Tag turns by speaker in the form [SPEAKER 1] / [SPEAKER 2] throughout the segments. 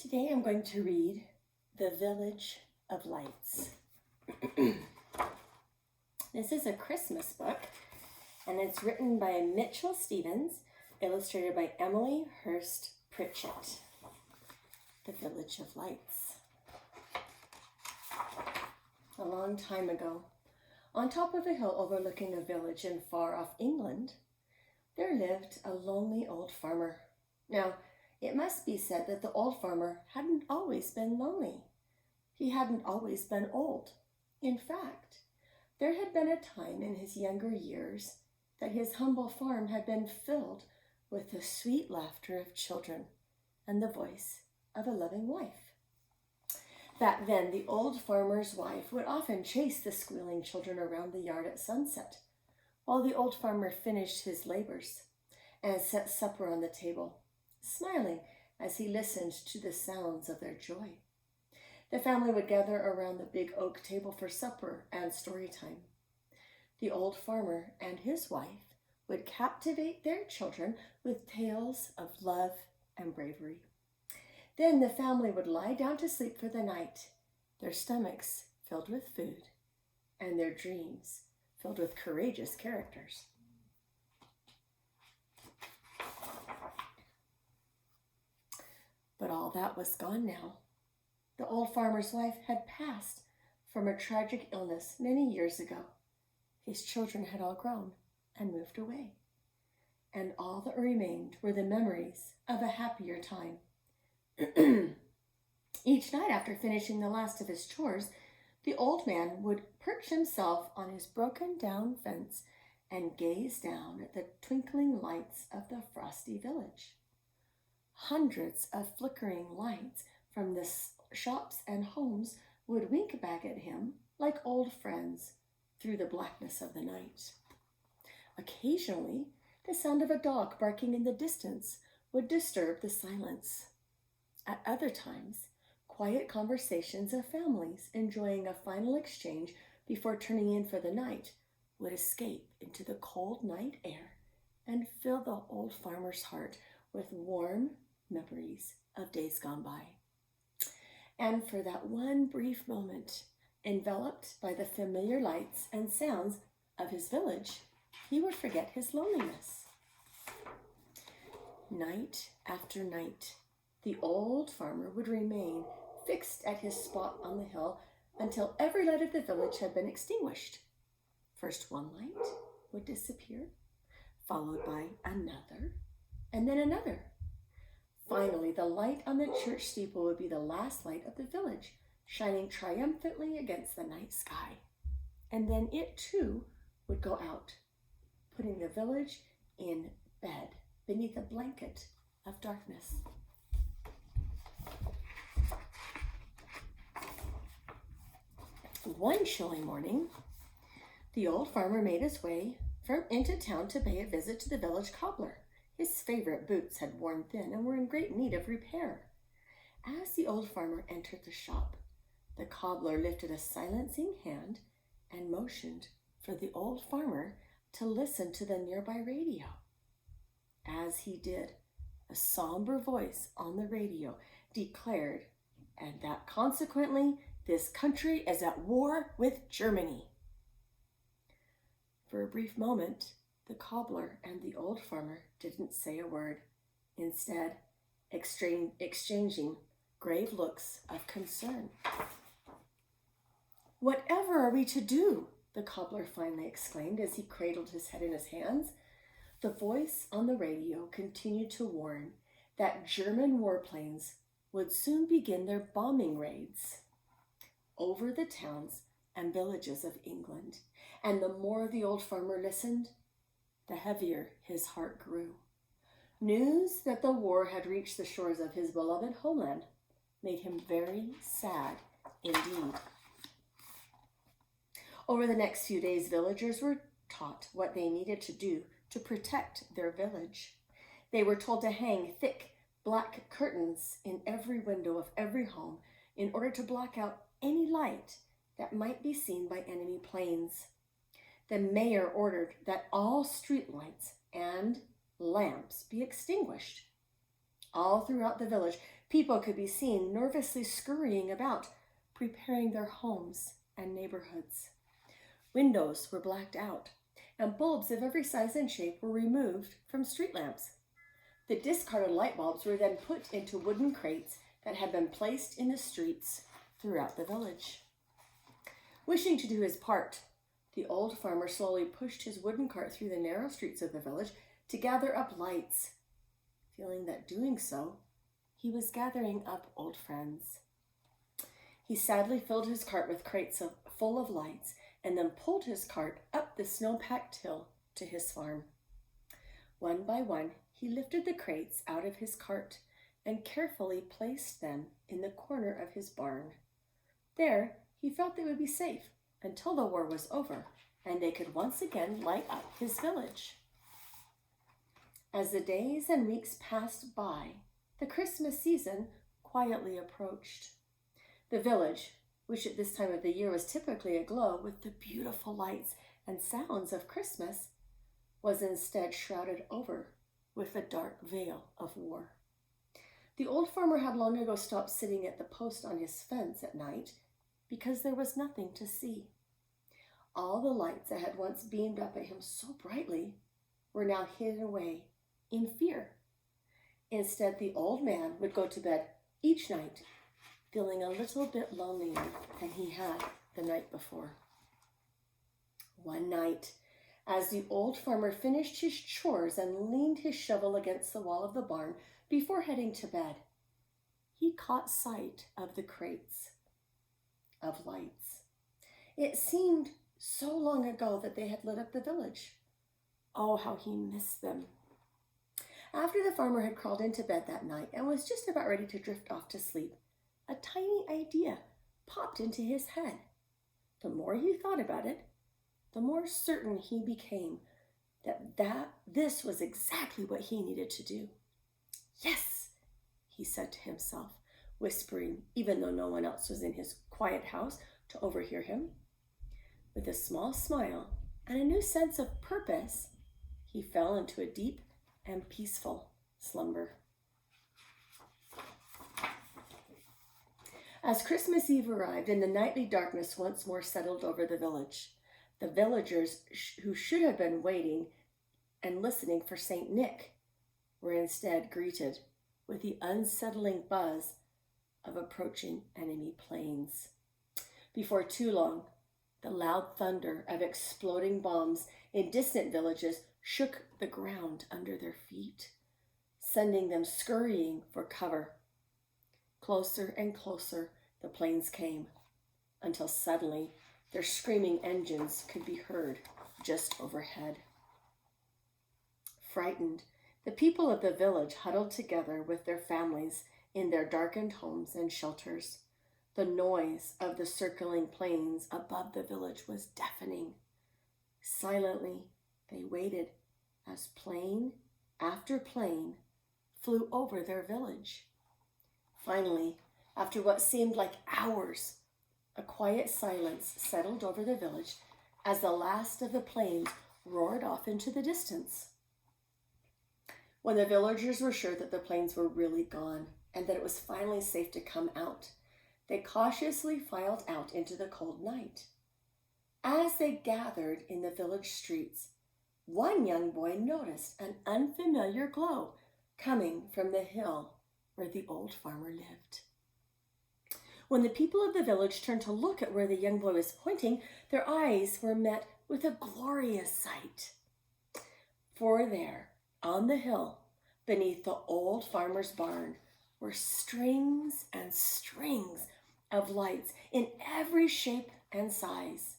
[SPEAKER 1] Today I'm going to read The Village of Lights. This is a Christmas book, and it's written by Mitchell Stevens, illustrated by Emily Hurst Pritchett. The Village of Lights. A long time ago, on top of a hill overlooking a village in far-off England, there lived a lonely old farmer. Now, it must be said that the old farmer hadn't always been lonely. He hadn't always been old. In fact, there had been a time in his younger years that his humble farm had been filled with the sweet laughter of children and the voice of a loving wife. Back then, the old farmer's wife would often chase the squealing children around the yard at sunset, while the old farmer finished his labors and set supper on the table, smiling as he listened to the sounds of their joy. The family would gather around the big oak table for supper and story time. The old farmer and his wife would captivate their children with tales of love and bravery. Then the family would lie down to sleep for the night, their stomachs filled with food and their dreams filled with courageous characters. But all that was gone now. The old farmer's wife had passed from a tragic illness many years ago. His children had all grown and moved away, and all that remained were the memories of a happier time. Each night after finishing the last of his chores, the old man would perch himself on his broken down fence and gaze down at the twinkling lights of the frosty village. Hundreds of flickering lights from the shops and homes would wink back at him like old friends through the blackness of the night. Occasionally, the sound of a dog barking in the distance would disturb the silence. At other times, quiet conversations of families enjoying a final exchange before turning in for the night would escape into the cold night air and fill the old farmer's heart with warm memories of days gone by. And for that one brief moment, enveloped by the familiar lights and sounds of his village, he would forget his loneliness. Night after night, the old farmer would remain fixed at his spot on the hill until every light of the village had been extinguished. First one light would disappear, followed by another, and then another. Finally, the light on the church steeple would be the last light of the village, shining triumphantly against the night sky. And then it too would go out, putting the village in bed beneath a blanket of darkness. One chilly morning, the old farmer made his way into town to pay a visit to the village cobbler. His favorite boots had worn thin and were in great need of repair. As the old farmer entered the shop, the cobbler lifted a silencing hand and motioned for the old farmer to listen to the nearby radio. As he did, a somber voice on the radio declared, and that consequently, this country is at war with Germany. For a brief moment, the cobbler and the old farmer didn't say a word, instead exchanging grave looks of concern. "Whatever are we to do?" the cobbler finally exclaimed as he cradled his head in his hands. The voice on the radio continued to warn that German warplanes would soon begin their bombing raids over the towns and villages of England, and the more the old farmer listened, the heavier his heart grew. News that the war had reached the shores of his beloved homeland made him very sad indeed. Over the next few days, villagers were taught what they needed to do to protect their village. They were told to hang thick black curtains in every window of every home in order to block out any light that might be seen by enemy planes. The mayor ordered that all street lights and lamps be extinguished. All throughout the village, people could be seen nervously scurrying about, preparing their homes and neighborhoods. Windows were blacked out, and bulbs of every size and shape were removed from street lamps. The discarded light bulbs were then put into wooden crates that had been placed in the streets throughout the village. Wishing to do his part, the old farmer slowly pushed his wooden cart through the narrow streets of the village to gather up lights, feeling that doing so, he was gathering up old friends. He sadly filled his cart with crates full of lights and then pulled his cart up the snow-packed hill to his farm. One by one, he lifted the crates out of his cart and carefully placed them in the corner of his barn. There, he felt they would be safe until the war was over and they could once again light up his village. As the days and weeks passed by, the Christmas season quietly approached. The village, which at this time of the year was typically aglow with the beautiful lights and sounds of Christmas, was instead shrouded over with a dark veil of war. The old farmer had long ago stopped sitting at the post on his fence at night because there was nothing to see. All the lights that had once beamed up at him so brightly were now hidden away in fear. Instead, the old man would go to bed each night feeling a little bit lonelier than he had the night before. One night, as the old farmer finished his chores and leaned his shovel against the wall of the barn before heading to bed, he caught sight of the crates of lights. It seemed so long ago that they had lit up the village. Oh, how he missed them. After the farmer had crawled into bed that night and was just about ready to drift off to sleep, a tiny idea popped into his head. The more he thought about it, the more certain he became that this was exactly what he needed to do. Yes, he said to himself, whispering, even though no one else was in his quiet house to overhear him. With a small smile and a new sense of purpose, he fell into a deep and peaceful slumber. As Christmas Eve arrived and the nightly darkness once more settled over the village, the villagers who should have been waiting and listening for St. Nick were instead greeted with the unsettling buzz of approaching enemy planes. Before too long, the loud thunder of exploding bombs in distant villages shook the ground under their feet, sending them scurrying for cover. Closer and closer the planes came, until suddenly their screaming engines could be heard just overhead. Frightened, the people of the village huddled together with their families in their darkened homes and shelters. The noise of the circling planes above the village was deafening. Silently, they waited as plane after plane flew over their village. Finally, after what seemed like hours, a quiet silence settled over the village as the last of the planes roared off into the distance. When the villagers were sure that the planes were really gone and that it was finally safe to come out, they cautiously filed out into the cold night. As they gathered in the village streets, one young boy noticed an unfamiliar glow coming from the hill where the old farmer lived. When the people of the village turned to look at where the young boy was pointing, their eyes were met with a glorious sight. For there, on the hill, beneath the old farmer's barn, were strings and strings of lights in every shape and size,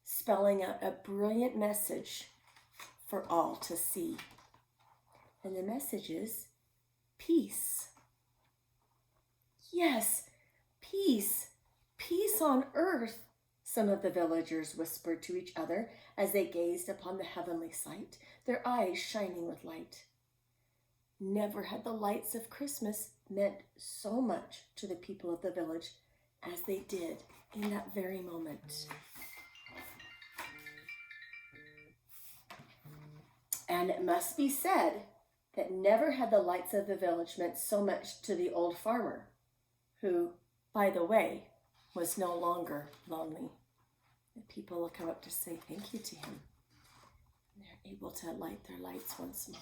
[SPEAKER 1] spelling out a brilliant message for all to see. And the message is peace. Yes, peace, peace on earth, some of the villagers whispered to each other as they gazed upon the heavenly sight, their eyes shining with light. Never had the lights of Christmas meant so much to the people of the village as they did in that very moment. And it must be said that never had the lights of the village meant so much to the old farmer, who, by the way, was no longer lonely. The people will come up to say thank you to him. They're able to light their lights once more.